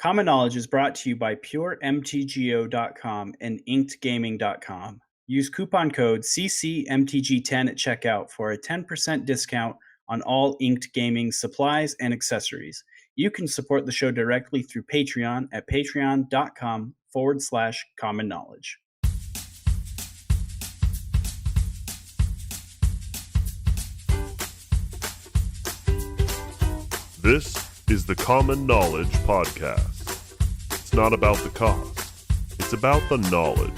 Common Knowledge is brought to you by PureMTGO.com and InkedGaming.com. Use coupon code CCMTG10 at checkout for a 10% discount on all Inked Gaming supplies and accessories. You can support the show directly through Patreon at patreon.com/common knowledge. This is the Common Knowledge Podcast. It's not about the cost, it's about the knowledge.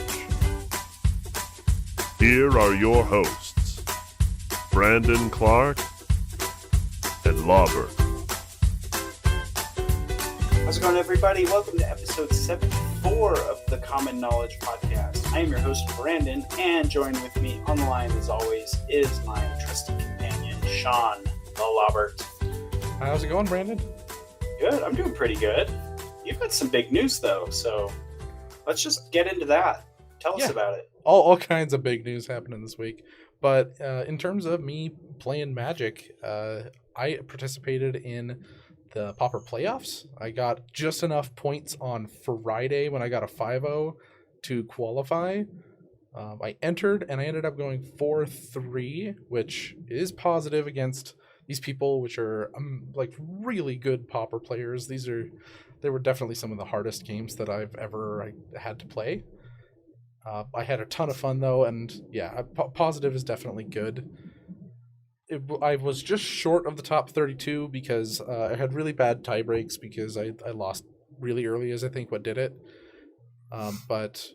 Here are your hosts, Brandon Clark and Laubert. How's it going, everybody? Welcome to episode 74 of the Common Knowledge Podcast. I am your host, Brandon, and joined with me on the line, as always, is my trusty companion, Sean the Laubert. How's it going, Brandon? Good. I'm doing pretty good. You've got some big news, though, so let's just get into that. Tell us about it. All kinds of big news happening this week. But in terms of me playing Magic, I participated in the Pauper playoffs. I got just enough points on Friday when I got a 5-0 to qualify. I entered, and I ended up going 4-3, which is positive against these people, which are like really good Pauper players. They were definitely some of the hardest games that I've ever had to play. I had a ton of fun though, and yeah, positive is definitely good. I was just short of the top 32 because I had really bad tie breaks because I lost really early, is I think what did it. But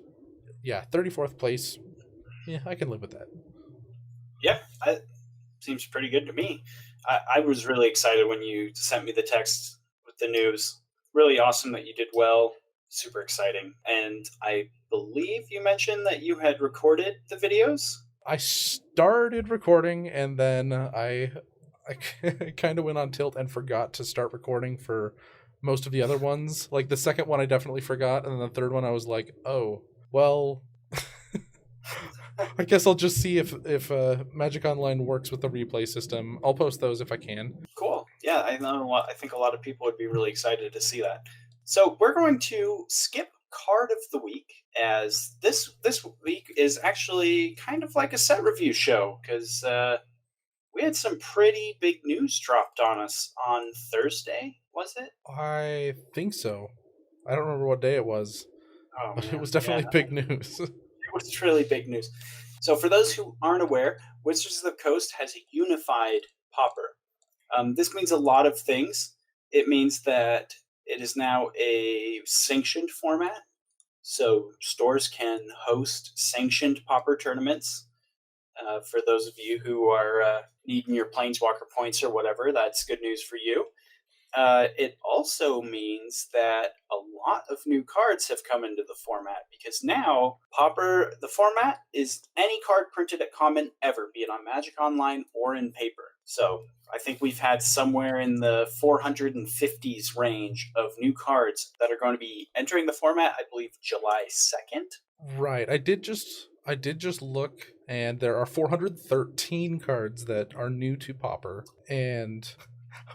yeah, 34th place. Yeah, I can live with that. Yeah, that seems pretty good to me. I was really excited when you sent me the text with the news. Really awesome that you did well. Super exciting. And I believe you mentioned that you had recorded the videos? I started recording, and then I kind of went on tilt and forgot to start recording for most of the other ones. Like the second one I definitely forgot, and then the third one I was like, oh, well, I guess I'll just see if Magic Online works with the replay system. I'll post those if I can. Cool. Yeah, I think a lot of people would be really excited to see that. So we're going to skip card of the week, as this week is actually kind of like a set review show, because we had some pretty big news dropped on us on Thursday, was it? I think so. I don't remember what day it was, but it was definitely big news. It was really big news. So for those who aren't aware, Wizards of the Coast has a unified Pauper. This means a lot of things. It means that it is now a sanctioned format. So stores can host sanctioned Pauper tournaments. For those of you who are needing your Planeswalker points or whatever, that's good news for you. It also means that a lot of new cards have come into the format, because now Pauper, the format, is any card printed at common ever, be it on Magic Online or in paper. So I think we've had somewhere in the 450s range of new cards that are going to be entering the format, I believe July 2nd. Right. I did just look, and there are 413 cards that are new to Pauper. And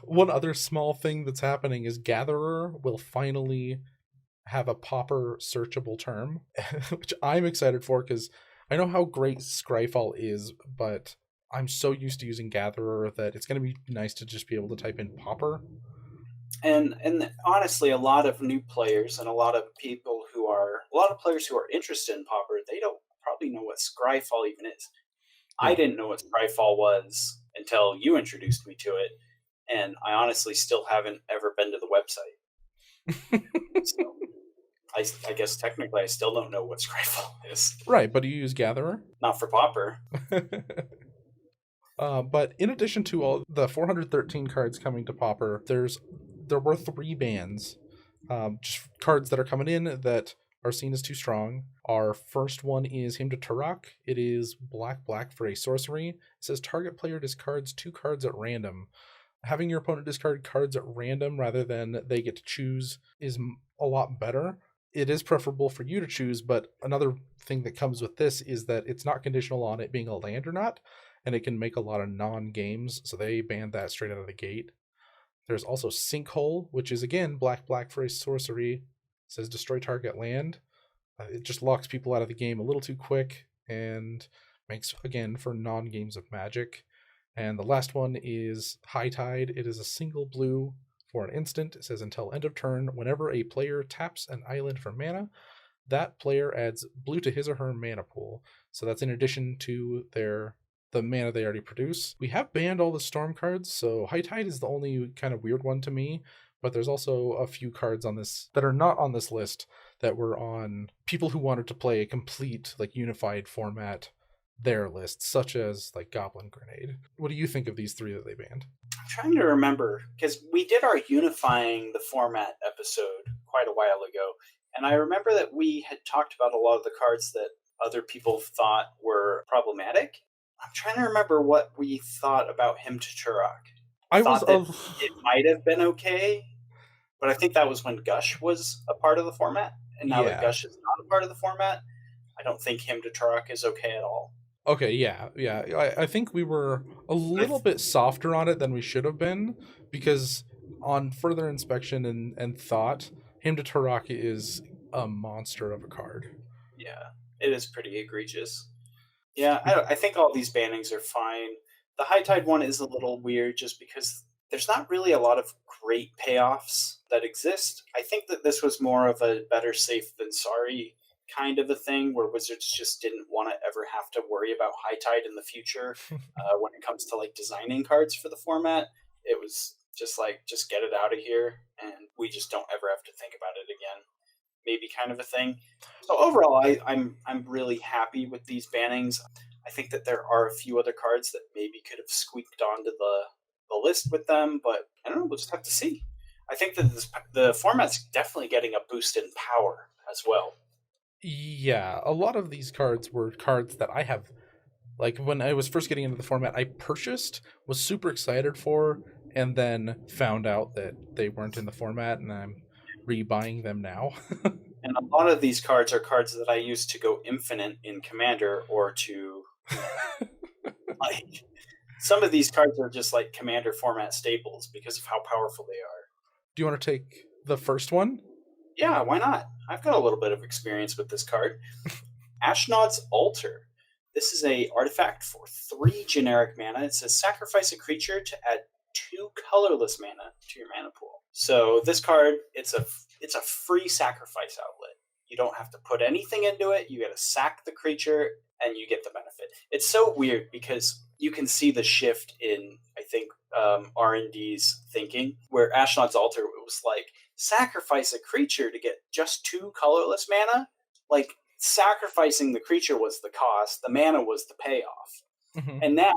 one other small thing that's happening is Gatherer will finally have a Pauper searchable term, which I'm excited for because I know how great Scryfall is, but I'm so used to using Gatherer that it's going to be nice to just be able to type in Pauper. And honestly, a lot of new players and a lot of players who are interested in Pauper, they don't probably know what Scryfall even is. Yeah. I didn't know what Scryfall was until you introduced me to it. And I honestly still haven't ever been to the website. So I guess technically I still don't know what Scryfall is. Right, but do you use Gatherer? Not for Pauper. But in addition to all the 413 cards coming to Pauper, there were 3 bans. Just cards that are coming in that are seen as too strong. Our first one is Hymn to Turok. It is black for a sorcery. It says target player discards 2 cards at random. Having your opponent discard cards at random rather than they get to choose is a lot better. It is preferable for you to choose, but another thing that comes with this is that it's not conditional on it being a land or not, and it can make a lot of non-games, so they banned that straight out of the gate. There's also Sinkhole, which is again black for a sorcery. It says destroy target land. It just locks people out of the game a little too quick and makes, again, for non-games of Magic. And the last one is High Tide. It is a single blue for an instant. It says until end of turn, whenever a player taps an island for mana, that player adds blue to his or her mana pool. So that's in addition to the mana they already produce. We have banned all the Storm cards, so High Tide is the only kind of weird one to me, but there's also a few cards on this that are not on this list that were on people who wanted to play a complete, like, unified format, their list, such as, like, Goblin Grenade. What do you think of these three that they banned? I'm trying to remember, because we did our unifying the format episode quite a while ago, and I remember that we had talked about a lot of the cards that other people thought were problematic. I'm trying to remember what we thought about Hymn to Turok. It might have been okay, but I think that was when Gush was a part of the format, and now that Gush is not a part of the format, I don't think Hymn to Turok is okay at all. Okay, yeah. I think we were a little bit softer on it than we should have been, because on further inspection and thought, Hymn to Turok is a monster of a card. Yeah, it is pretty egregious. Yeah, I think all these bannings are fine. The High Tide one is a little weird just because there's not really a lot of great payoffs that exist. I think that this was more of a better safe than sorry kind of a thing where Wizards just didn't want to ever have to worry about High Tide in the future when it comes to, like, designing cards for the format. It was just like, just get it out of here and we just don't ever have to think about it again. Maybe kind of a thing. So overall, I'm really happy with these bannings. I think that there are a few other cards that maybe could have squeaked onto the list with them, but I don't know. We'll just have to see. I think that the format's definitely getting a boost in power as well. Yeah, a lot of these cards were cards that I have, like, when I was first getting into the format, I purchased, was super excited for, and then found out that they weren't in the format, and I'm rebuying them now. And a lot of these cards are cards that I used to go infinite in Commander, or to like, some of these cards are just like Commander format staples because of how powerful they are. Do you want to take the first one? Yeah, why not? I've got a little bit of experience with this card. Ashnod's Altar. This is a artifact for 3 generic mana. It says sacrifice a creature to add 2 colorless mana to your mana pool. So this card, it's a free sacrifice outlet. You don't have to put anything into it. You got to sack the creature and you get the benefit. It's so weird because you can see the shift in, I think, R&D's thinking, where Ashnod's Altar was like, sacrifice a creature to get just 2 colorless mana. Like, sacrificing the creature was the cost, the mana was the payoff. Mm-hmm. And now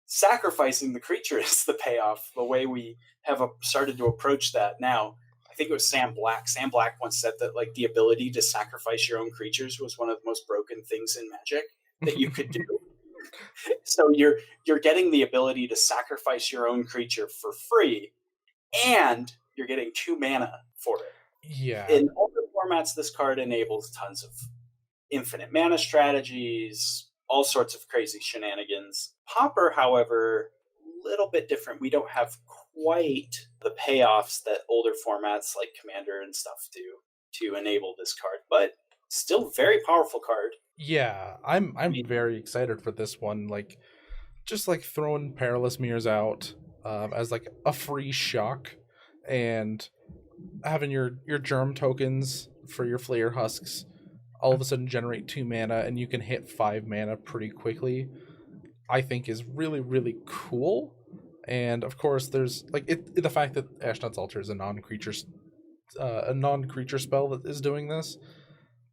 sacrificing the creature is the payoff. The way we have started to approach that now, I think it was Sam Black. Sam Black once said that, like, the ability to sacrifice your own creatures was one of the most broken things in Magic that you could do. So you're getting the ability to sacrifice your own creature for free, and you're getting 2 mana for it. Yeah. In older formats, this card enables tons of infinite mana strategies, all sorts of crazy shenanigans. Pauper, however, a little bit different. We don't have quite the payoffs that older formats like Commander and stuff do to enable this card, but still very powerful card. Yeah, I'm very excited for this one. Like, just like throwing Perilous Mirrors out as like a free shock, and having your germ tokens for your Flayer Husks all of a sudden generate 2 mana and you can hit 5 mana pretty quickly, I think is really, really cool. And of course, there's like the fact that Ashnod's Altar is a non-creature spell that is doing this,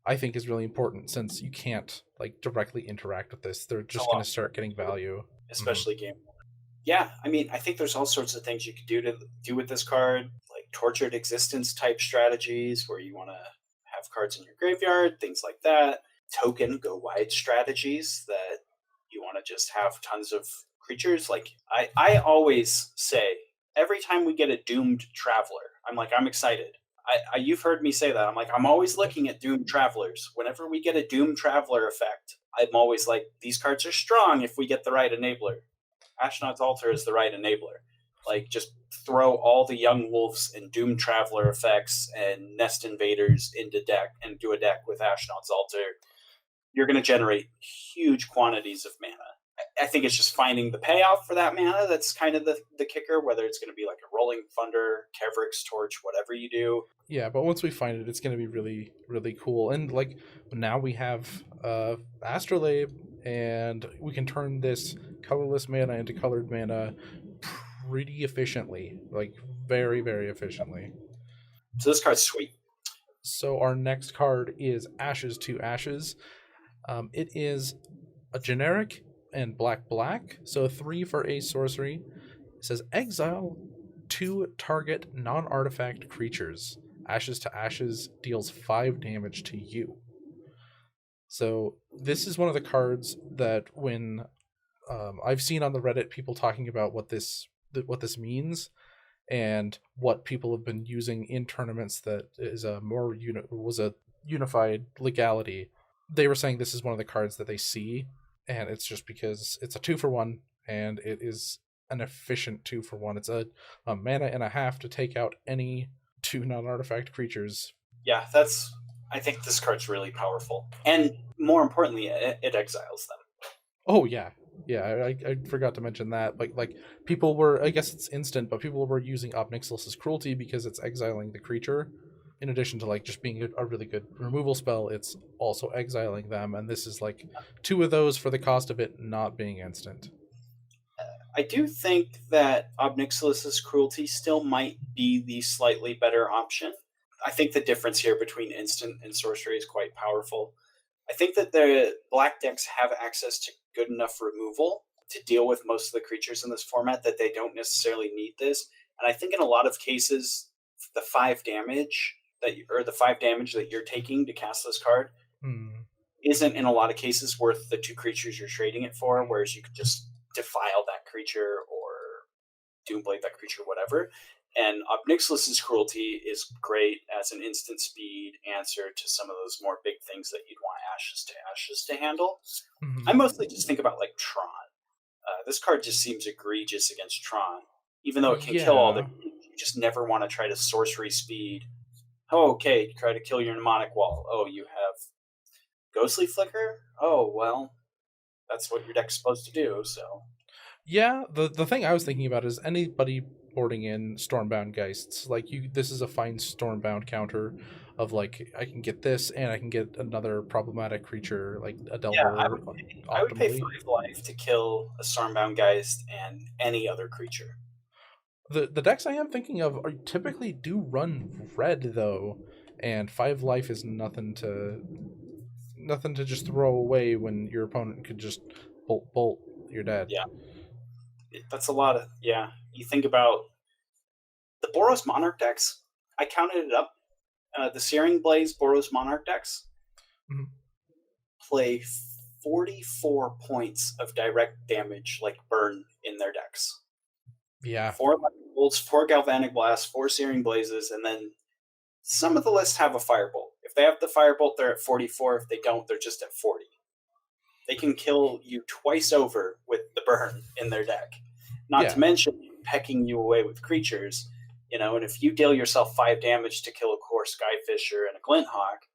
I think is really important, since you can't like directly interact with this. They're just going to start getting value, especially game 1. Yeah, I mean, I think there's all sorts of things you could do with this card, like Tortured Existence type strategies where you want to have cards in your graveyard, things like that. Token go wide strategies that you want to just have tons of creatures. Like, I always say, every time we get a Doomed Traveler, I'm excited. You've heard me say that. I'm always looking at Doomed Travelers. Whenever we get a Doomed Traveler effect, I'm always like, these cards are strong if we get the right enabler. Ashnod's Altar is the right enabler. Like, just throw all the Young Wolves and Doom Traveler effects and Nest Invaders into deck and do a deck with Ashnod's Altar, you're going to generate huge quantities of mana. I think it's just finding the payoff for that mana that's kind of the kicker, whether it's going to be like a Rolling Thunder, Kevrik's Torch, whatever you do. Yeah, but once we find it, it's going to be really, really cool. And like now we have Astrolabe, and we can turn this colorless mana into colored mana pretty efficiently, like very, very efficiently. So this card's sweet. So our next card is Ashes to Ashes. It is a generic and black, so 3 for a sorcery. It says exile 2 target non-artifact creatures. Ashes to Ashes deals 5 damage to you. So this is one of the cards that when I've seen on the Reddit people talking about what this means and what people have been using in tournaments that is was a unified legality. They were saying this is one of the cards that they see, and it's just because it's a 2-for-1 and it is an efficient 2-for-1. It's a mana and a half to take out any 2 non-artifact creatures. Yeah, I think this card's really powerful, and more importantly, it exiles them. Oh yeah, I forgot to mention that. Like people were, I guess it's instant, but people were using Ob Nixilis's Cruelty because it's exiling the creature. In addition to like just being a really good removal spell, it's also exiling them, and this is like 2 of those for the cost of it not being instant. I do think that Ob Nixilis's Cruelty still might be the slightly better option. I think the difference here between instant and sorcery is quite powerful. I think that the black decks have access to good enough removal to deal with most of the creatures in this format that they don't necessarily need this. And I think in a lot of cases, the 5 damage that you're taking to cast this card isn't in a lot of cases worth the 2 creatures you're trading it for, whereas you could just defile that creature or Doomblade that creature, whatever. And Ob Nixilis's Cruelty is great as an instant speed answer to some of those more big things that you'd want Ashes to Ashes to handle. I mostly just think about like Tron. This card just seems egregious against Tron. Even though it can kill all the, you just never want to try to sorcery speed. Oh, okay, try to kill your mnemonic wall. Oh, you have Ghostly Flicker? Oh, well, that's what your deck's supposed to do, so. Yeah, the thing I was thinking about is anybody boarding in Stormbound Geists, like this is a fine Stormbound counter of like I can get this and I can get another problematic creature like a Delver. Yeah, I would pay 5 life to kill a Stormbound Geist and any other creature. The decks I am thinking of typically do run red though, and 5 life is nothing to just throw away when your opponent could just bolt, you're dead. Yeah. That's a lot of, you think about the Boros Monarch decks, I counted it up. The Searing Blaze Boros Monarch decks play 44 points of direct damage, like burn, in their decks. Yeah. 4 bolts, 4 Galvanic Blasts, 4 Searing Blazes, and then some of the lists have a Firebolt. If they have the Firebolt, they're at 44. If they don't, they're just at 40. They can kill you twice over with the burn in their deck. Not to mention pecking you away with creatures, and if you deal yourself 5 damage to kill a core Skyfisher and a Glinthawk,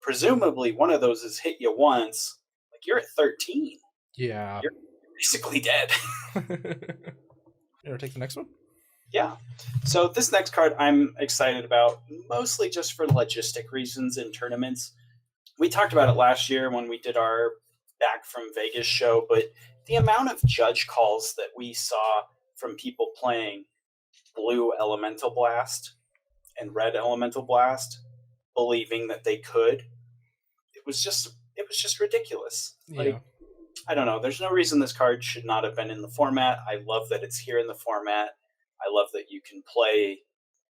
presumably one of those has hit you once, like you're at 13. Yeah. You're basically dead. You want to take the next one? Yeah. So this next card I'm excited about, mostly just for logistic reasons in tournaments. We talked about it last year when we did our Back from Vegas show, but the amount of judge calls that we saw from people playing blue Elemental Blast and red Elemental Blast, believing that they could, it was just ridiculous. Like, I don't know. There's no reason this card should not have been in the format. I love that it's here in the format. I love that you can play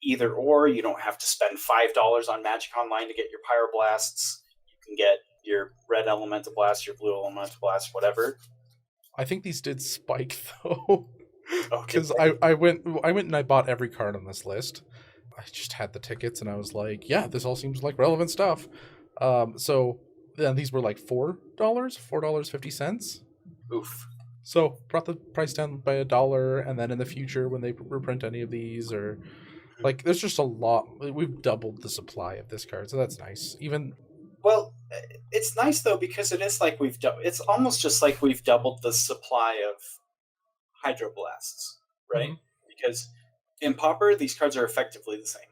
either or. You don't have to spend $5 on Magic Online to get your Pyroblasts. You can get your red Elemental Blast, your blue Elemental Blast, whatever. I think these did spike though, because Okay. I went and I bought every card on this list. I just had the tickets and I was like, yeah, this all seems like relevant stuff. So then these were like $4.50. Oof. So brought the price down by $1, and then in the future when they reprint any of these, or like, there's just a lot. We've doubled the supply of this card, so that's nice. Even Well, it's nice though because it is like it's almost just like we've doubled the supply of hydroblasts, right? Mhm. Because in Pauper, these cards are effectively the same.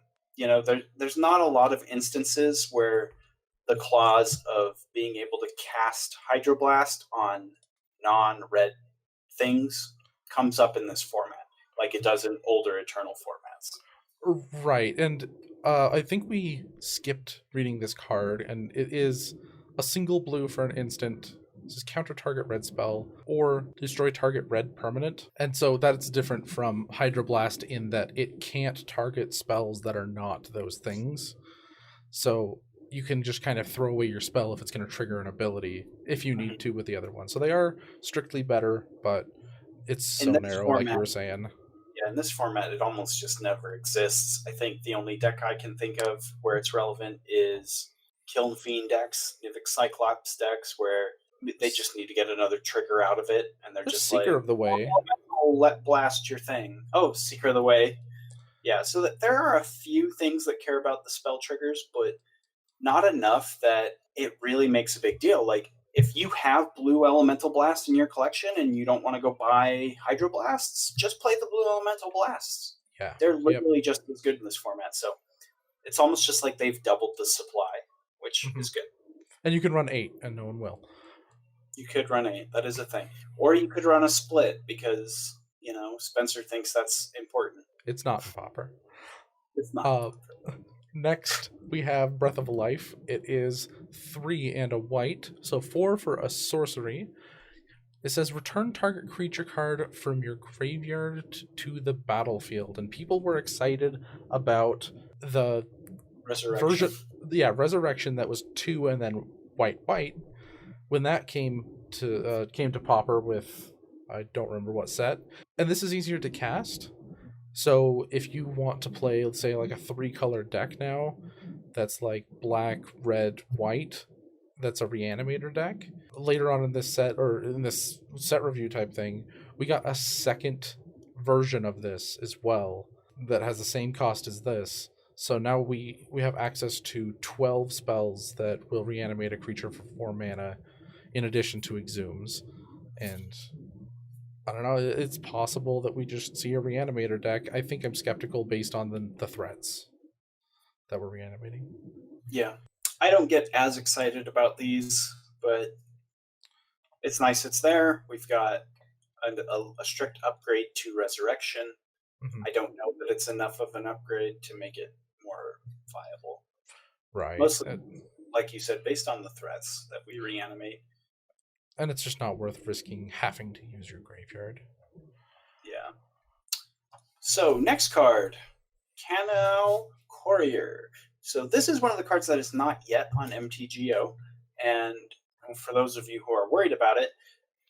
There's not a lot of instances where the clause of being able to cast Hydroblast on non-red things comes up in this format, like it does in older Eternal formats. right, and I think we skipped reading this card, and it is a single blue for an instant. This is counter target red spell or destroy target red permanent. And so that's different from Hydroblast in that it can't target spells that are not those things. So you can just kind of throw away your spell if it's going to trigger an ability if you need to with the other one. So they are strictly better, but it's so narrow, format, like you were saying. Yeah, in this format, it almost just never exists. I think the only deck I can think of where it's relevant is Kiln Fiend decks, Nivik Cyclops decks, where they just need to get another trigger out of it, and they're just Seeker like, of the Way. "Oh, let blast your thing." Oh, Seeker of the Way. Yeah, so that there are a few things that care about the spell triggers, but not enough that it really makes a big deal. Like, if you have blue Elemental Blast in your collection and you don't want to go buy Hydroblasts, just play the blue Elemental Blasts. Yeah. They're literally just as good in this format. So it's almost just like they've doubled the supply, which is good. And you can run 8, and no one will. You could run 8. That is a thing. Or you could run a split because, Spencer thinks that's important. It's not in Pauper. It's not. Next, we have Breath of Life. It is 3 and a white, so 4 for a sorcery. It says return target creature card from your graveyard to the battlefield. And people were excited about the Resurrection. Resurrection that was 2 and then white. When that came to Pauper with, I don't remember what set. And this is easier to cast. So if you want to play, let's say, like a 3-color deck now, that's like black, red, white, that's a Reanimator deck. Later on in this set, or in this set review type thing, we got a second version of this as well that has the same cost as this. So now we have access to 12 spells that will reanimate a creature for 4 mana in addition to Exhumes. And I don't know, it's possible that we just see a Reanimator deck. I think I'm skeptical based on the threats that we're reanimating. Yeah. I don't get as excited about these, but it's nice it's there. We've got a strict upgrade to Resurrection. Mm-hmm. I don't know that it's enough of an upgrade to make it more viable. Right. Mostly, like you said, based on the threats that we reanimate. And it's just not worth risking having to use your graveyard. Yeah. So, next card, Canal Courier. So this is one of the cards that is not yet on MTGO, and for those of you who are worried about it,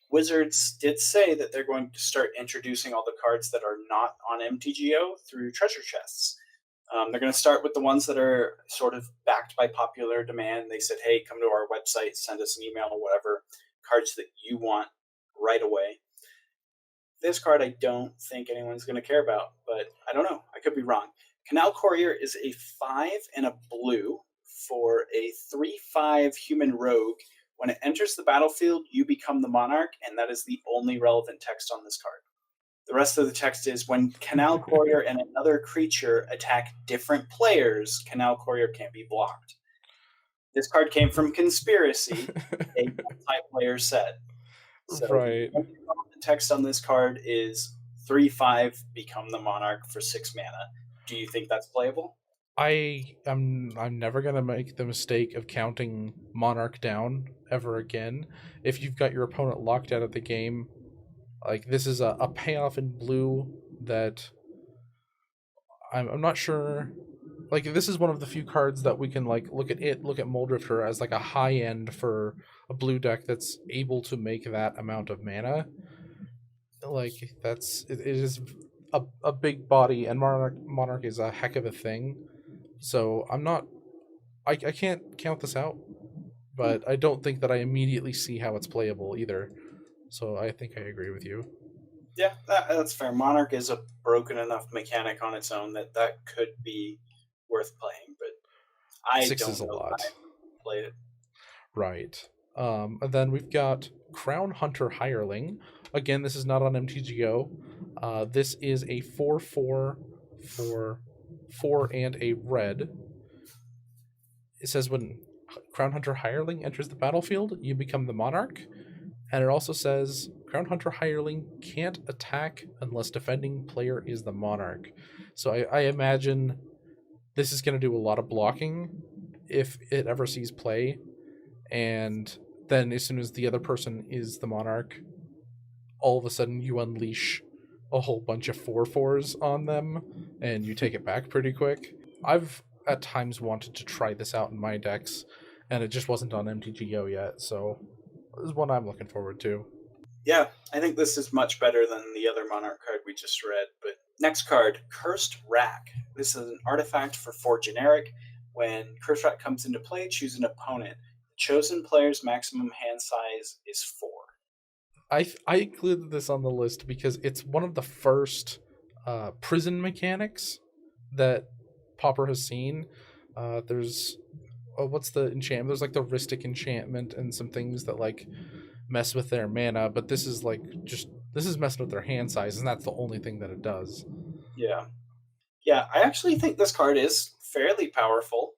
Wizards did say that they're going to start introducing all the cards that are not on MTGO through treasure chests. They're going to start with the ones that are sort of backed by popular demand. They said, hey, come to our website, send us an email or whatever, cards that you want right away. This card I don't think anyone's going to care about, but I don't know. I could be wrong. Canal Courier is a 5 and a blue for a 3/5 human rogue. When it enters the battlefield, you become the monarch, and that is the only relevant text on this card. The rest of the text is, when Canal Courier and another creature attack different players, Canal Courier can't be blocked. This card came from Conspiracy, a multiplayer set. So right. The text on this card is 3/5, become the monarch for 6 mana. Do you think that's playable? I'm never gonna make the mistake of counting Monarch down ever again. If you've got your opponent locked out of the game, like, this is a payoff in blue that I'm not sure. Like, this is one of the few cards that we can look at Muldrifter as like a high end for a blue deck that's able to make that amount of mana. Like, it is a big body, and Monarch is a heck of a thing. So I can't count this out, but I don't think that I immediately see how it's playable either. So I think I agree with you. Yeah, that's fair. Monarch is a broken enough mechanic on its own that could be worth playing, but I 6 is don't a know that lot. I played it. Right. And then we've got Crown Hunter Hireling. Again, this is not on MTGO. This is a 4/4 for 4 and a red. It says when Crown Hunter Hireling enters the battlefield, you become the monarch. And it also says Crown Hunter Hireling can't attack unless defending player is the monarch. So I imagine this is going to do a lot of blocking if it ever sees play. And then as soon as the other person is the monarch, all of a sudden you unleash a whole bunch of 4/4s on them and you take it back pretty quick. I've at times wanted to try this out in my decks, and it just wasn't on MTGO yet, so this is one I'm looking forward to. Yeah, I think this is much better than the other Monarch card we just read. But next card, Cursed Rack. This is an artifact for 4 generic. When Cursed Rack comes into play, choose an opponent. The chosen player's maximum hand size is 4. I included this on the list because it's one of the first prison mechanics that Pauper has seen. There's what's the enchantment? There's like the Ristic enchantment and some things that like mess with their mana, but this is like this is messing with their hand size, and that's the only thing that it does. Yeah. Yeah, I actually think this card is fairly powerful.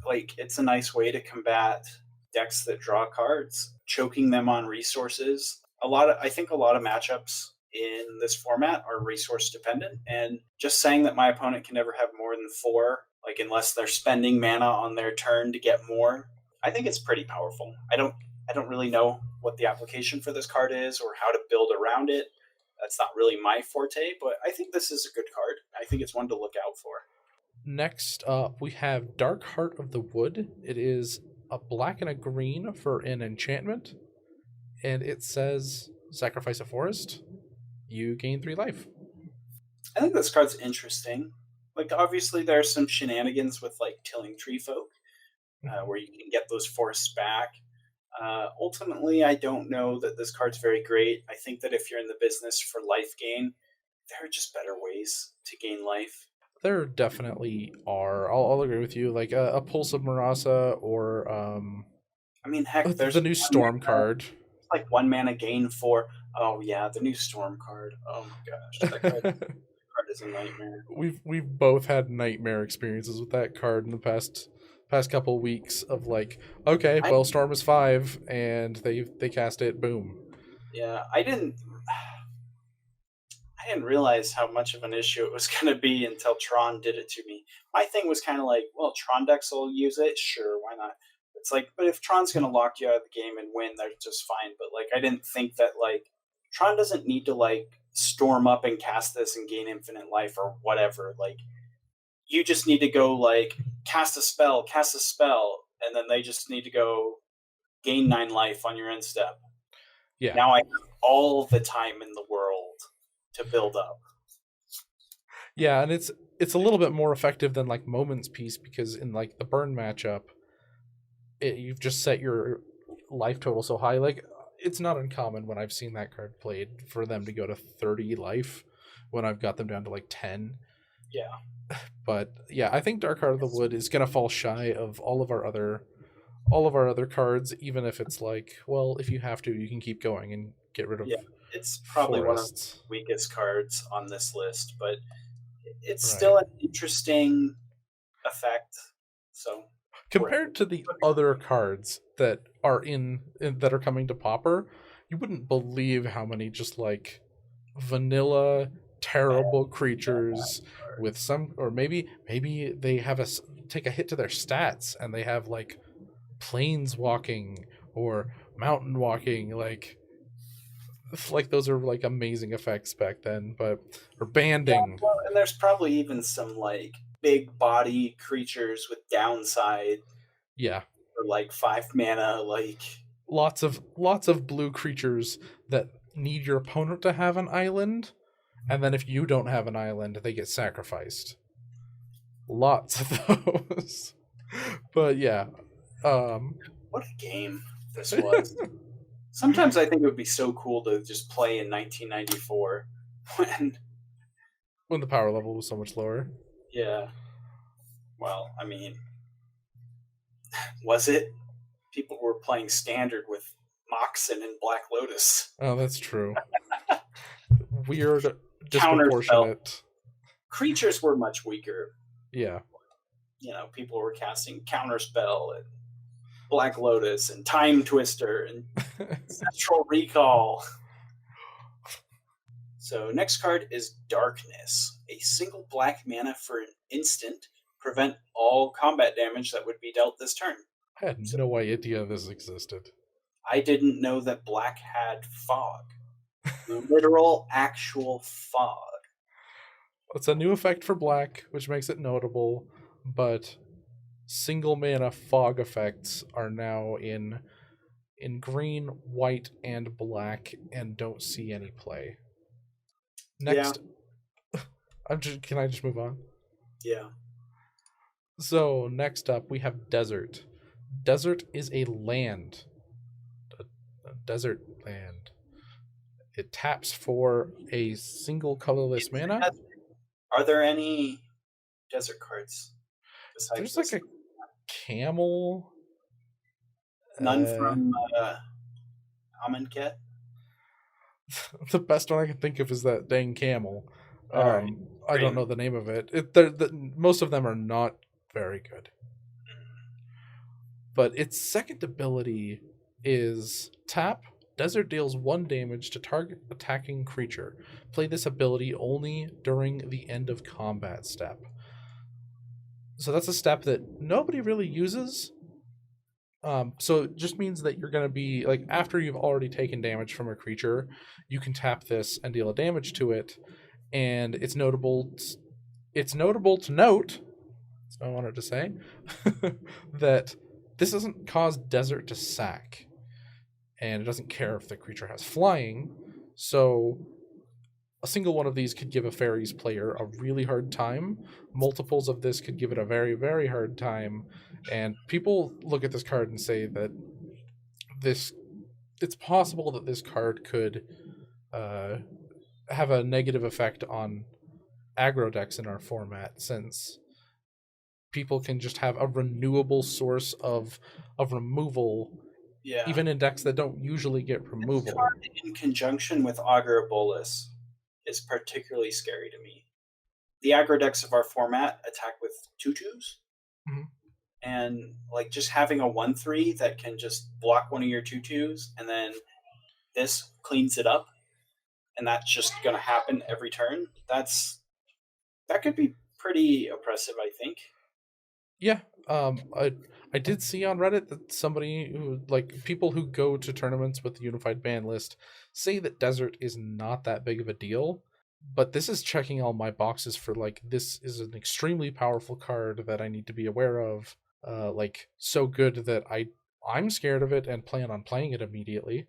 Like, it's a nice way to combat decks that draw cards, choking them on resources. I think a lot of matchups in this format are resource dependent, and just saying that my opponent can never have more than 4, like unless they're spending mana on their turn to get more, I think it's pretty powerful. I don't really know what the application for this card is or how to build around it. That's not really my forte, but I think this is a good card. I think it's one to look out for. Next up, we have Dark Heart of the Wood. It is a black and a green for an enchantment, and it says sacrifice a forest. You gain 3 life. I think this card's interesting. Like, obviously, there's some shenanigans with like Tilling Tree Folk, where you can get those forests back. Ultimately, I don't know that this card's very great. I think that if you're in the business for life gain, there are just better ways to gain life. There definitely are. I'll agree with you. Like a Pulse of Marasa or I mean, heck, there's the new Storm card. Like 1 mana gain for. Oh yeah, the new Storm card. Oh my gosh, that card is a nightmare. We've both had nightmare experiences with that card in the past couple weeks of like, okay, well, Storm is 5 and they cast it, boom. Yeah, I didn't realize how much of an issue it was going to be until Tron did it to me. My thing was kind of like, well, Tron decks will use it, sure, why not? It's like, but if Tron's going to lock you out of the game and win, they're just fine. But like, I didn't think that like Tron doesn't need to like storm up and cast this and gain infinite life or whatever. Like, you just need to go like cast a spell, and then they just need to go gain 9 life on your end step. Yeah. Now I have all the time in the world to build up. Yeah, and it's a little bit more effective than like Moment's Peace, because in like the burn matchup, you've just set your life total so high. Like, it's not uncommon when I've seen that card played for them to go to 30 life when I've got them down to like 10. Yeah. But yeah, I think Dark Heart of the Wood is gonna fall shy of all of our other cards, even if it's like, well, if you have to, you can keep going and get rid of. Yeah, it's probably forests. one of the weakest cards on this list, but it's still an interesting effect. So compared to the other cards that are that are coming to Pauper, you wouldn't believe how many just like vanilla terrible creatures with some, or maybe they have take a hit to their stats and they have like plains walking or mountain walking, like those are like amazing effects back then. But or banding. Yeah, well, and there's probably even some like big body creatures with downside. Yeah. For like 5 mana, like lots of blue creatures that need your opponent to have an island, and then if you don't have an island, they get sacrificed. Lots of those. But yeah. What a game this was. Sometimes I think it would be so cool to just play in 1994 When the power level was so much lower. yeah. Well, I mean, was it? People were playing standard with Moxen and Black Lotus. Oh, that's true. Weird, Counterspell. disproportionate. Creatures were much weaker. Yeah. People were casting Counterspell and Black Lotus and Time Twister and Central Recall. So next card is Darkness. A single black mana for an instant. Prevent all combat damage that would be dealt this turn. I had no idea this existed. I didn't know that black had fog. Literal, actual fog. It's a new effect for black, which makes it notable, but single mana fog effects are now in green, white, and black, and don't see any play. Next, can I just move on? Yeah. So next up, we have Desert. Desert is a land. A desert land. It taps for a single colorless mana. Are there any desert cards? There's like a camel. None from Amonkhet? The best one I can think of is that dang camel. Right. I don't know the name of it. Most of them are not very good. But its second ability is tap. Desert deals 1 damage to target attacking creature. Play this ability only during the end of combat step. So that's a step that nobody really uses. So it just means that you're going to be, like, after you've already taken damage from a creature, you can tap this and deal a damage to it. And it's notable to note, that's what I wanted to say, that this doesn't cause Desert to sack. And it doesn't care if the creature has flying. So a single one of these could give a Fairies player a really hard time. Multiples of this could give it a very, very hard time. And people look at this card and say that it's possible that this card could have a negative effect on aggro decks in our format, since people can just have a renewable source of removal, even in decks that don't usually get removal. This card in conjunction with Augur Bolus is particularly scary to me. The aggro decks of our format attack with 2/2s. Mm-hmm. And like just having a 1/3 that can just block one of your 2/2s, and then this cleans it up, and that's just going to happen every turn. That could be pretty oppressive, I think. Yeah, I did see on Reddit that somebody who, like, people who go to tournaments with the unified ban list say that Desert is not that big of a deal, but this is checking all my boxes for, like, this is an extremely powerful card that I need to be aware of, like, so good that I'm scared of it and plan on playing it immediately.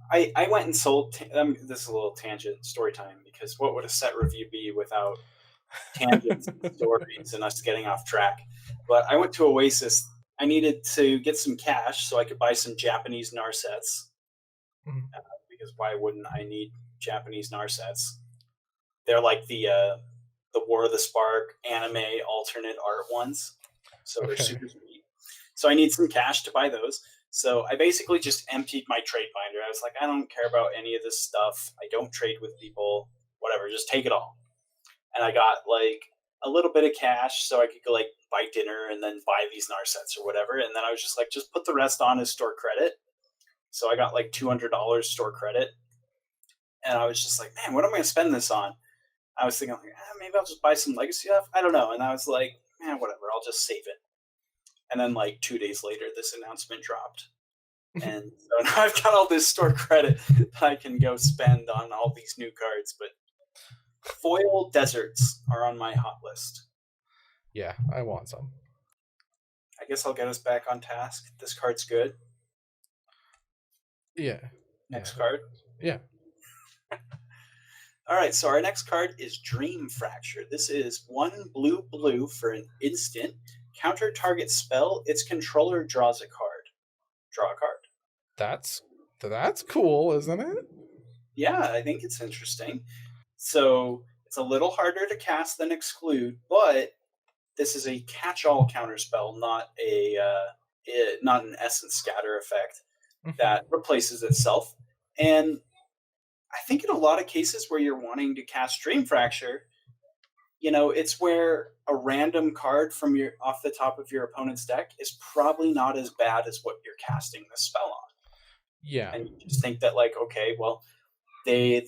I went and sold, this is a little tangent story time, because what would a set review be without tangents and stories and us getting off track? But I went to Oasis. I needed to get some cash so I could buy some Japanese Narsets. Mm-hmm. Because why wouldn't I need Japanese Narsets? They're like the War of the Spark anime alternate art ones. So they're super sweet. So I need some cash to buy those. So I basically just emptied my trade binder. I was like, I don't care about any of this stuff. I don't trade with people. Whatever, just take it all. And I got like a little bit of cash so I could go like buy dinner and then buy these Narsets or whatever. And then I was just like, just put the rest on as store credit. So I got like $200 store credit. And I was just like, man, what am I going to spend this on? I was thinking, like, maybe I'll just buy some Legacy stuff. I don't know. And I was like, man, whatever. I'll just save it. And then like 2 days later, this announcement dropped. And so now I've got all this store credit that I can go spend on all these new cards. But foil deserts are on my hot list. Yeah, I want some. I guess I'll get us back on task. This card's good. Yeah. Next card. Yeah. All right, so our next card is Dream Fracture. This is 1 blue for an instant. Counter target spell. Its controller draws a card. Draw a card. That's cool, isn't it? Yeah, I think it's interesting. So it's a little harder to cast than exclude, but this is a catch-all counterspell, not an essence scatter effect that replaces itself. And I think in a lot of cases where you're wanting to cast Dream Fracture, it's where a random card from your off the top of your opponent's deck is probably not as bad as what you're casting the spell on. Yeah. And you just think that, like, okay, well, they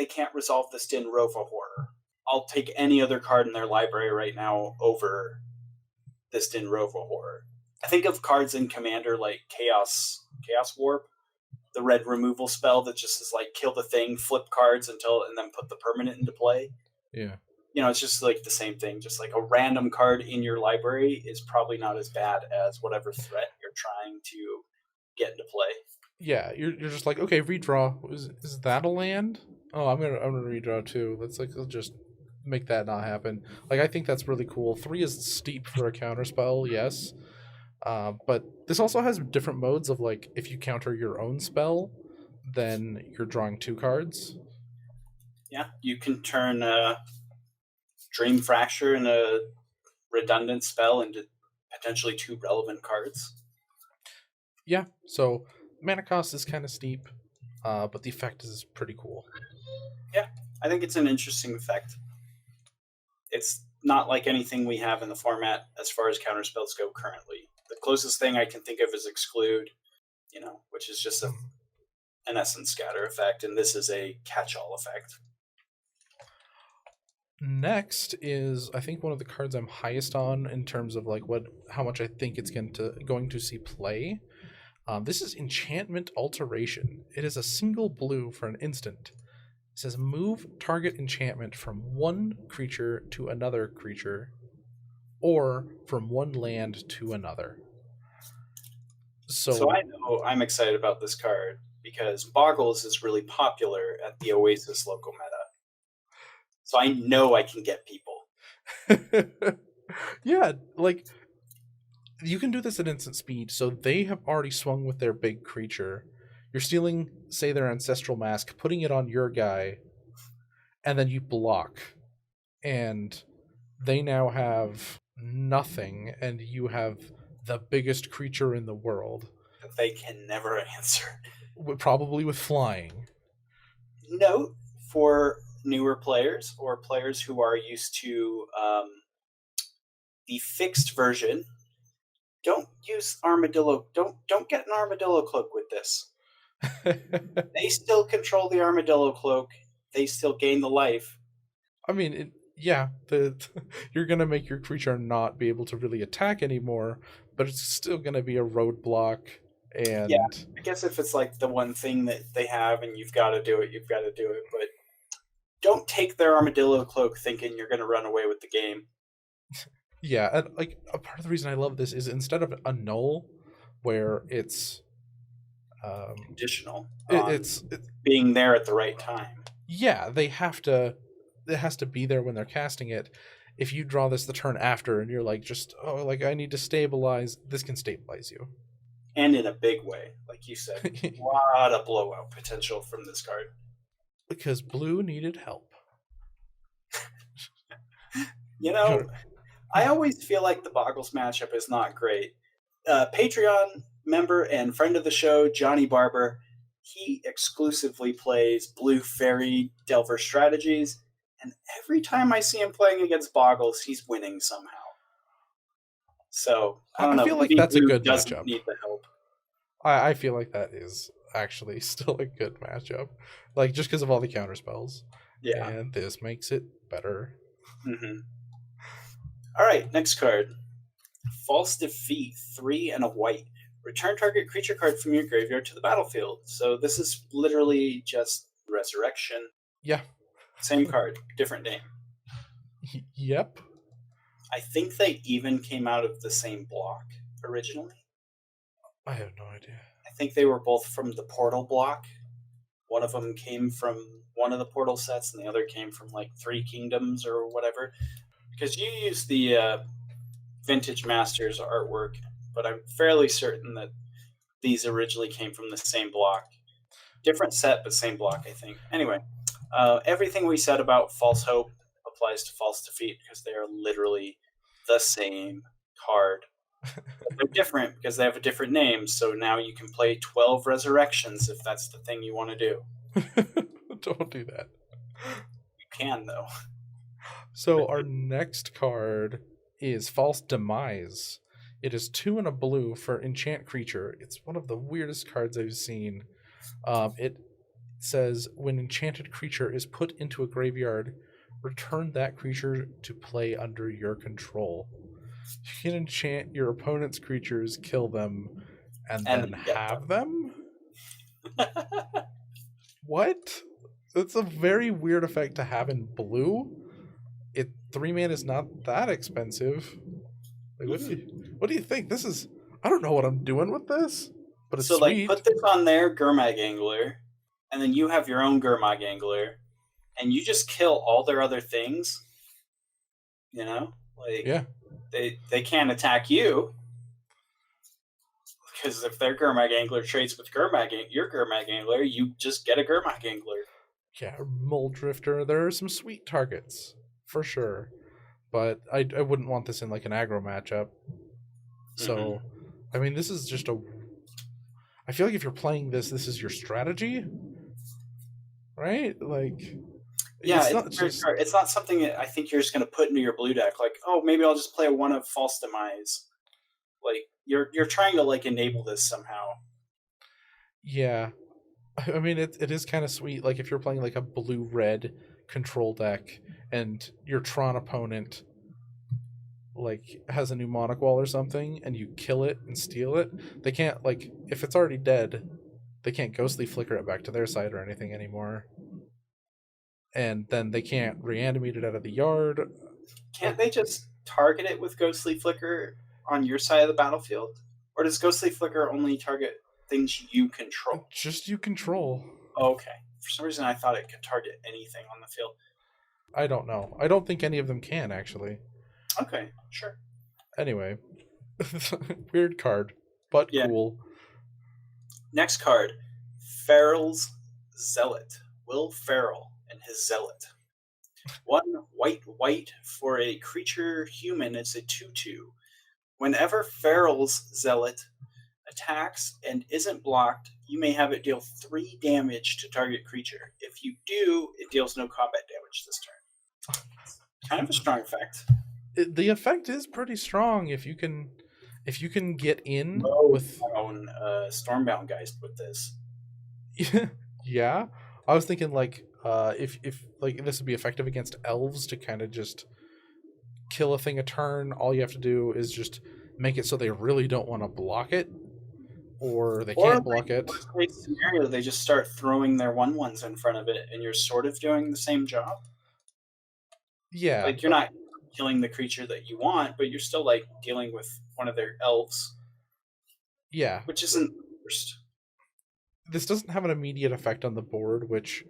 can't resolve this Din Rova horror. I'll take any other card in their library right now over this Din Rova horror. I think of cards in Commander like Chaos Warp, the red removal spell that just is like kill the thing, flip cards and then put the permanent into play. Yeah. It's just like the same thing. Just like a random card in your library is probably not as bad as whatever threat you're trying to get into play. Yeah, you're just like, okay, redraw. Is that a land? Oh, I'm gonna redraw too. Let's just make that not happen. Like, I think that's really cool. 3 is steep for a counterspell, yes. But this also has different modes of, like, if you counter your own spell, then you're drawing 2 cards. Yeah, you can turn Dream Fracture and a redundant spell into potentially 2 relevant cards. Yeah, so mana cost is kind of steep, but the effect is pretty cool. Yeah, I think it's an interesting effect. It's not like anything we have in the format as far as counterspells go currently. The closest thing I can think of is Exclude, which is just an essence scatter effect, and this is a catch-all effect. Next is, I think, one of the cards I'm highest on in terms of like how much I think it's going to see play. This is Enchantment Alteration. It is a single blue for an instant. It says move target enchantment from one creature to another creature, or from one land to another. So I know I'm excited about this card because Boggles is really popular at the Oasis local meta. So I know I can get people. Yeah, like, you can do this at instant speed, so they have already swung with their big creature. You're stealing, say, their Ancestral Mask, putting it on your guy, and then you block. And they now have nothing, and you have the biggest creature in the world. That they can never answer. Probably with flying. Note for newer players or players who are used to the fixed version, don't use Armadillo. Don't get an Armadillo Cloak with this. They still control the Armadillo Cloak. They still gain the life. I mean, you're going to make your creature not be able to really attack anymore, but it's still going to be a roadblock. And yeah, I guess if it's like the one thing that they have and you've got to do it, you've got to do it. But don't take their Armadillo Cloak thinking you're going to run away with the game. Yeah, and like a part of the reason I love this is instead of a null, where it's conditional, it's being there at the right time. Yeah, it has to be there when they're casting it. If you draw this the turn after and you're like, I need to stabilize, this can stabilize you. And in a big way, like you said. A lot of blowout potential from this card. Because blue needed help. I always feel like the Boggles matchup is not great. Patreon member and friend of the show, Johnny Barber, he exclusively plays blue fairy Delver strategies, and every time I see him playing against Boggles, he's winning somehow. So, I don't know. I feel like that's a good matchup. Need the help. I feel like that is actually still a good matchup. Like, just because of all the counterspells. Yeah. And this makes it better. Mm-hmm. All right, next card. False Defeat, 3 and a white. Return target creature card from your graveyard to the battlefield. So this is literally just Resurrection. Yeah. Same card, different name. Yep. I think they even came out of the same block originally. I have no idea. I think they were both from the Portal block. One of them came from one of the Portal sets, and the other came from like Three Kingdoms or whatever. Because you use the Vintage Masters artwork, but I'm fairly certain that these originally came from the same block. Different set, but same block, I think. Anyway, everything we said about False Hope applies to False Defeat because they are literally the same card. They're different because they have a different name, so now you can play 12 Resurrections if that's the thing you want to do. Don't do that. You can, though. So our next card is False Demise. It is 2 and a blue for enchant creature. It's one of the weirdest cards I've seen. It says, when enchanted creature is put into a graveyard, return that creature to play under your control. You can enchant your opponent's creatures, kill them, and then have them? What? That's a very weird effect to have in blue. 3 mana is not that expensive. Like, what do you think? This is... I don't know what I'm doing with this, but it's sweet. Put this on their Gurmag Angler, and then you have your own Gurmag Angler, and you just kill all their other things. You know? Yeah. They can't attack you. Because if their Gurmag Angler trades with your Gurmag Angler, you just get a Gurmag Angler. Yeah, Mold Drifter. There are some sweet targets, for sure. But I wouldn't want this in like an aggro matchup. So, I mean, this is just I feel like if you're playing this is your strategy, right? Like, yeah, it's not something that I think you're just going to put into your blue deck. Like, oh, maybe I'll just play one of False Demise. Like, you're trying to like enable this somehow. Yeah, I mean, it is kind of sweet. Like, if you're playing like a blue-red control deck and your Tron opponent like has a mnemonic wall or something and you kill it and steal it, they can't, like, if it's already dead, they can't ghostly flicker it back to their side or anything anymore, and then they can't reanimate it out of the yard. Can't they just target it with ghostly flicker on your side of the battlefield, or does ghostly flicker only target things you control? Just you control. Oh, okay. For some reason I thought it could target anything on the field. I don't know. I don't think any of them can, actually. Okay, sure. Anyway. Weird card, but cool. Next card. Farrell's Zealot. Will Farrell and his Zealot. 1 white for a creature human. It's a 2/2. Whenever Farrell's Zealot attacks and isn't blocked, you may have it deal 3 damage to target creature. If you do, it deals no combat damage this turn. Kind of a strong effect. The effect is pretty strong if you can get in with my own Stormbound guys with this. Yeah, I was thinking like if like this would be effective against elves to kind of just kill a thing a turn. All you have to do is just make it so they really don't want to block it, or they can't block it. Worst case scenario, they just start throwing their 1/1s in front of it, and you're sort of doing the same job. Yeah, like you're not killing the creature that you want, but you're still like dealing with one of their elves. Yeah, which isn't worst. This doesn't have an immediate effect on the board, which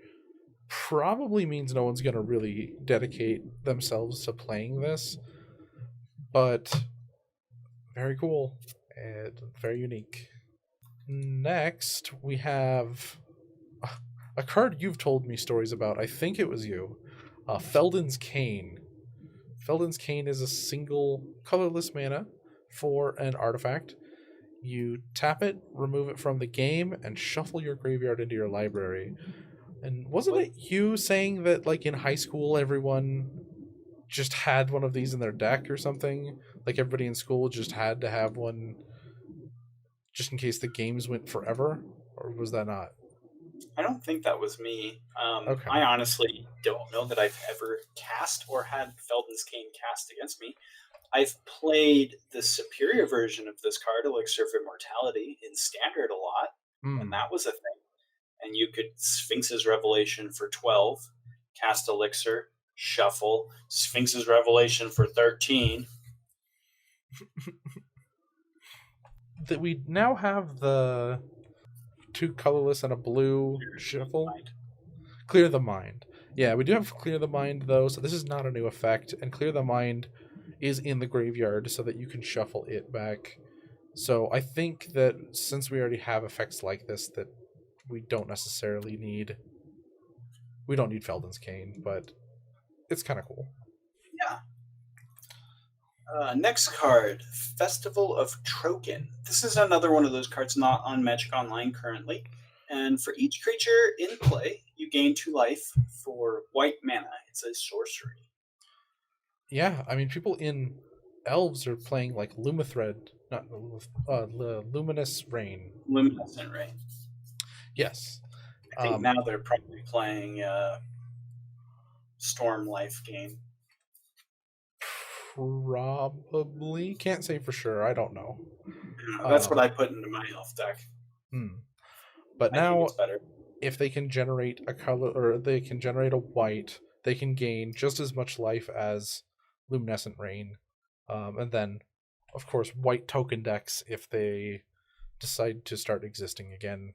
probably means no one's going to really dedicate themselves to playing this. But very cool and very unique. Next, we have a card you've told me stories about. I think it was you. Felden's Cane. Felden's Cane is a single colorless mana for an artifact. You tap it, remove it from the game, and shuffle your graveyard into your library. And wasn't it you saying that, like, in high school, everyone just had one of these in their deck or something? Like, everybody in school just had to have one just in case the games went forever? Or was that not? I don't think that was me. Okay. I honestly don't know that I've ever cast or had Felden's Cane cast against me. I've played the superior version of this card, Elixir of Immortality, in Standard a lot, and that was a thing. And you could Sphinx's Revelation for 12, cast Elixir, shuffle, Sphinx's Revelation for 13. That we now have the 2 colorless and a blue shuffle. Clear the Mind. Yeah, we do have Clear the Mind, though, so this is not a new effect. And Clear the Mind is in the graveyard so that you can shuffle it back So I think that since we already have effects like this, that we don't necessarily need. We don't need Felden's Cane, but it's kind of cool. Yeah. Next card, Festival of Troken. This is another one of those cards not on Magic Online currently. And for each creature in play, you gain 2 life for white mana. It's a sorcery. Yeah, I mean, people in Elves are playing like Lumithred, not Luminous Rain. Luminescent Ray. Yes. I think now they're probably playing Storm Life Gain. Probably. Can't say for sure. I don't know. That's what I put into my elf deck. But I think now, it's better. if they can generate a color, or they can generate a white, they can gain just as much life as Luminescent Rain. And then, of course, white token decks, if they decide to start existing again,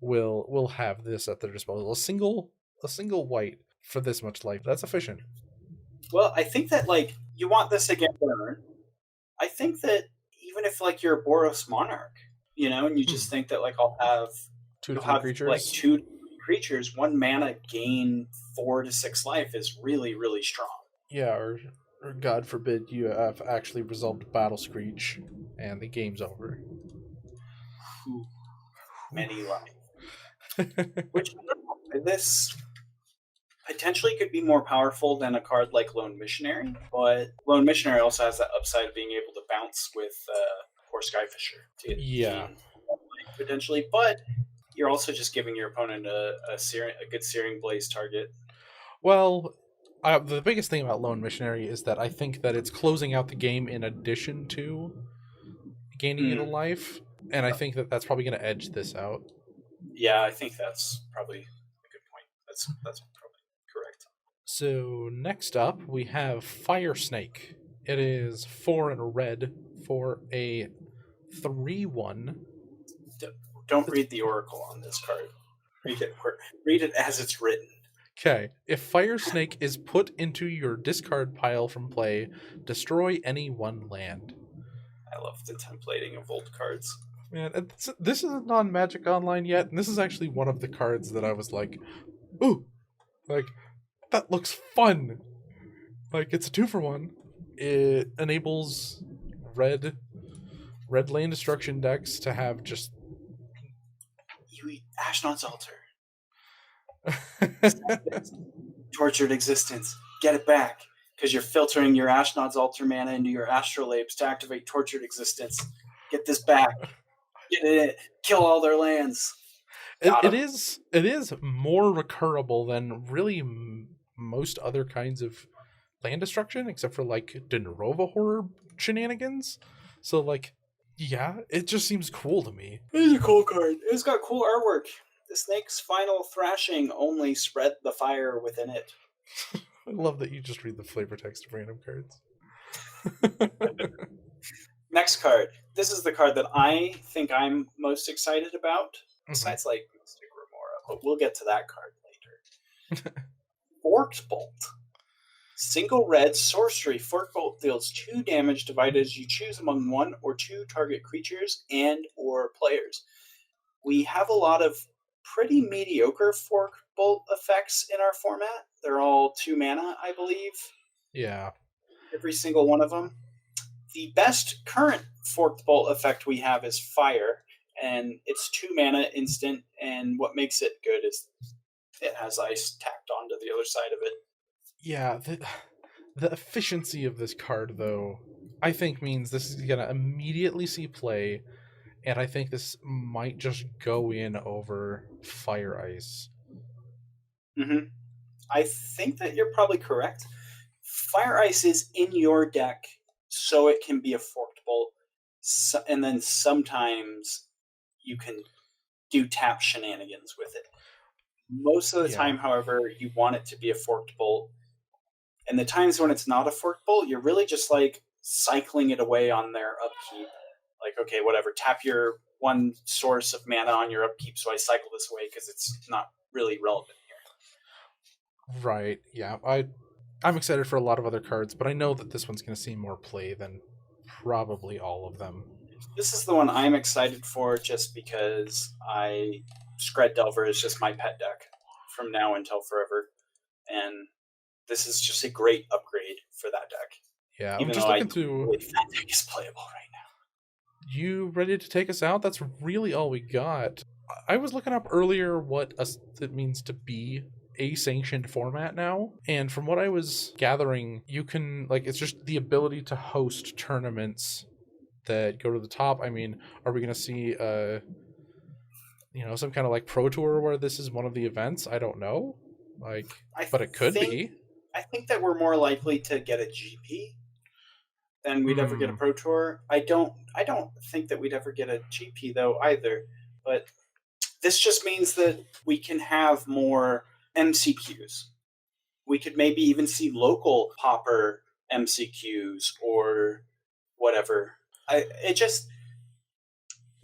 will have this at their disposal. A single white for this much life. That's efficient. Well, I think that you want this again burn. I think that even if you're a Boros Monarch, and you just think that I'll have 2 to 3 creatures. 2 creatures, 1 mana gain 4 to 6 life is really, really strong. Yeah, or God forbid you have actually resolved Battle Screech and the game's over. Many life. Which this potentially could be more powerful than a card like Lone Missionary, but Lone Missionary also has that upside of being able to bounce with or Skyfisher to yeah, potentially, but you're also just giving your opponent a good Searing Blaze target. Well, the biggest thing about Lone Missionary is that I think that it's closing out the game in addition to gaining it a life, and I think that that's probably going to edge this out. Yeah, I think that's probably a good point. That's probably correct. So next up, we have Fire Snake. It is 4 and a red for a 3/1. Don't read the Oracle on this card. Read it as it's written. Okay. If Fire Snake is put into your discard pile from play, destroy any 1 land. I love the templating of old cards. Man, this isn't on Magic Online yet, and this is actually one of the cards that I was like, ooh, that looks fun. It's a 2-for-1. It enables red land destruction decks to have just... You eat Ashnod's Altar. Tortured Existence. Get it back. Because you're filtering your Ashnod's Altar mana into your Astrolabes to activate Tortured Existence. Get this back. Get it. Kill all their lands. It is more recurable than really most other kinds of land destruction, except for Denrova horror shenanigans. So yeah, it just seems cool to me. It's a cool card. It's got cool artwork. The snake's final thrashing only spread the fire within it. I love that you just read the flavor text of random cards. Next card. This is the card that I think I'm most excited about, besides Mystic Remora, but we'll get to that card later. Forked Bolt. Single red sorcery. Forked Bolt deals 2 damage divided as you choose among 1 or 2 target creatures and or players. We have a lot of pretty mediocre Forked Bolt effects in our format. They're all 2 mana, I believe. Yeah. Every single one of them. The best current Forked Bolt effect we have is Fire, and it's 2 mana instant, and what makes it good is it has ice tacked onto the other side of it. Yeah, the efficiency of this card, though, I think means this is going to immediately see play, and I think this might just go in over Fire Ice. Mm-hmm. I think that you're probably correct. Fire Ice is in your deck, so it can be a Forked Bolt, and then sometimes you can do tap shenanigans with it. Most of the time, however, you want it to be a Forked Bolt. And the times when it's not a Forked Bolt, you're really just cycling it away on their upkeep. Okay, whatever, tap your 1 source of mana on your upkeep, so I cycle this away because it's not really relevant here. Right, yeah. I'm excited for a lot of other cards, but I know that this one's going to see more play than probably all of them. This is the one I'm excited for just because Scred Delver is just my pet deck from now until forever. And this is just a great upgrade for that deck. Yeah, even I'm just though looking I to... believe that deck is playable right now. You ready to take us out? That's really all we got. I was looking up earlier what it means to be a sanctioned format now, and from what I was gathering, you can, like, it's just the ability to host tournaments that go to the top. I mean, are we going to see some kind of like pro tour where this is one of the events? I don't know, but it could be. I think that we're more likely to get a GP than we'd ever get a pro tour. I don't think that we'd ever get a GP though either, but this just means that we can have more MCQs. We could maybe even see local Pauper MCQs or whatever. It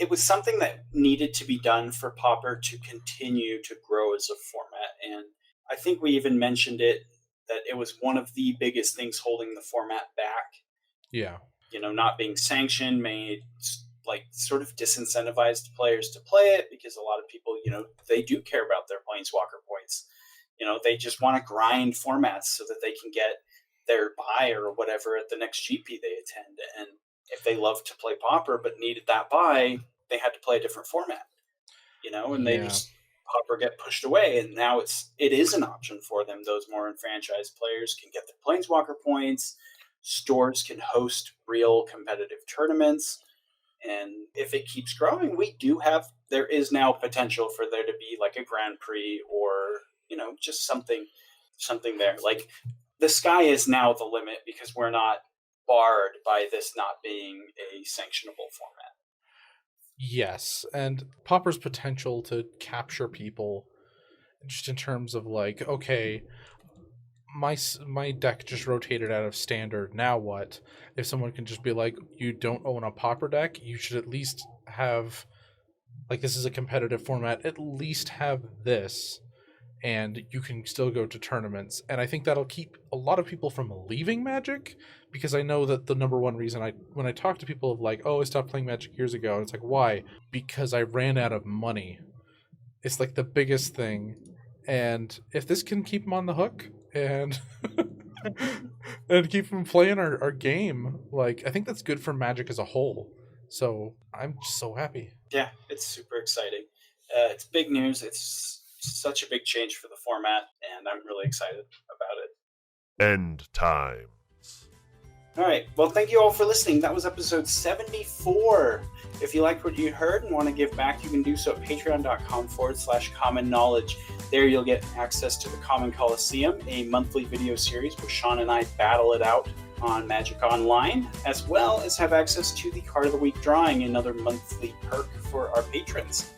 was something that needed to be done for Pauper to continue to grow as a format. And I think we even mentioned it, that it was one of the biggest things holding the format back. Yeah. Not being sanctioned made sort of disincentivized players to play it, because a lot of people, they do care about their Planeswalker points. They just want to grind formats so that they can get their buy or whatever at the next GP they attend. And if they love to play Pauper but needed that buy, they had to play a different format, and they just Pauper get pushed away. And now it is an option for them. Those more enfranchised players can get their Planeswalker points. Stores can host real competitive tournaments. And if it keeps growing, there is now potential for there to be like a Grand Prix or, just something there. Like, the sky is now the limit, because we're not barred by this not being a sanctionable format. Yes, and Pauper's potential to capture people, just in terms of like, okay, my deck just rotated out of standard, now what? If someone can just be like, you don't own a Pauper deck, you should at least have, like, this is a competitive format, at least have this, and you can still go to tournaments. And I think that'll keep a lot of people from leaving Magic, because I know that the number one reason when I talk to people of like, oh, I stopped playing Magic years ago, and it's like, why? Because I ran out of money. It's like the biggest thing. And if this can keep them on the hook and and keep them playing our game, like, I think that's good for Magic as a whole. So I'm just so happy. Yeah, it's super exciting. It's big news. It's such a big change for the format, and I'm really excited about it. End times. All right. Well, thank you all for listening. That was episode 74. If you liked what you heard and want to give back, you can do so at patreon.com/common knowledge. There you'll get access to the Common Coliseum, a monthly video series where Sean and I battle it out on Magic Online, as well as have access to the Card of the Week drawing, another monthly perk for our patrons.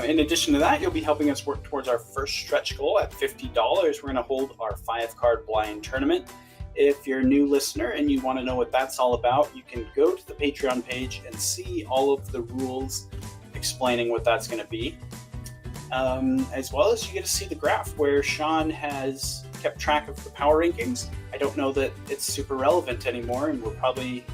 In addition to that, you'll be helping us work towards our first stretch goal at $50. We're going to hold our 5-card blind tournament. If you're a new listener and you want to know what that's all about, you can go to the Patreon page and see all of the rules explaining what that's going to be. As well as you get to see the graph where Sean has kept track of the power rankings. I don't know that it's super relevant anymore, and we're probably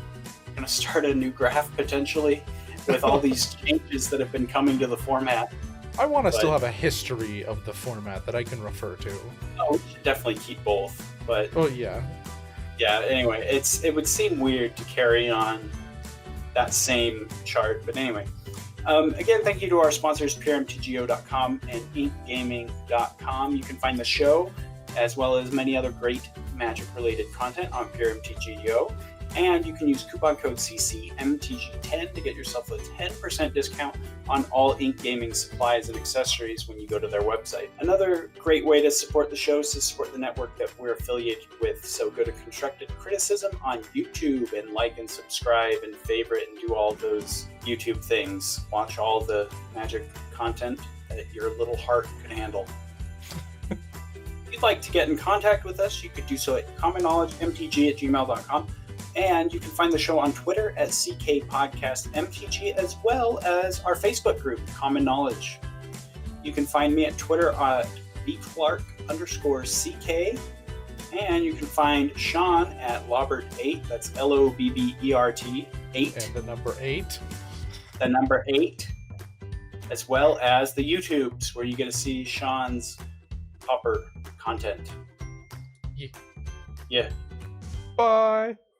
going to start a new graph potentially with all these changes that have been coming to the format. I want to still have a history of the format that I can refer to. Oh, we should definitely keep both. But oh yeah. Yeah, anyway, it would seem weird to carry on that same chart. But anyway, again, thank you to our sponsors, PureMTGO.com and InkGaming.com. You can find the show, as well as many other great Magic-related content on PureMTGO. And you can use coupon code CCMTG10 to get yourself a 10% discount on all Ink Gaming supplies and accessories when you go to their website. Another great way to support the show is to support the network that we're affiliated with. So go to Constructed Criticism on YouTube and like and subscribe and favorite and do all those YouTube things. Watch all the Magic content that your little heart can handle. If you'd like to get in contact with us, you could do so at commonknowledgemtg@gmail.com. And you can find the show on Twitter at CKPodcastMTG, as well as our Facebook group, Common Knowledge. You can find me at Twitter at bclark_CK. And you can find Sean at Lobbert8. That's Lobbert 8. And the number 8. The number 8. As well as the YouTubes, where you get to see Sean's Pauper content. Yeah. Yeah. Bye.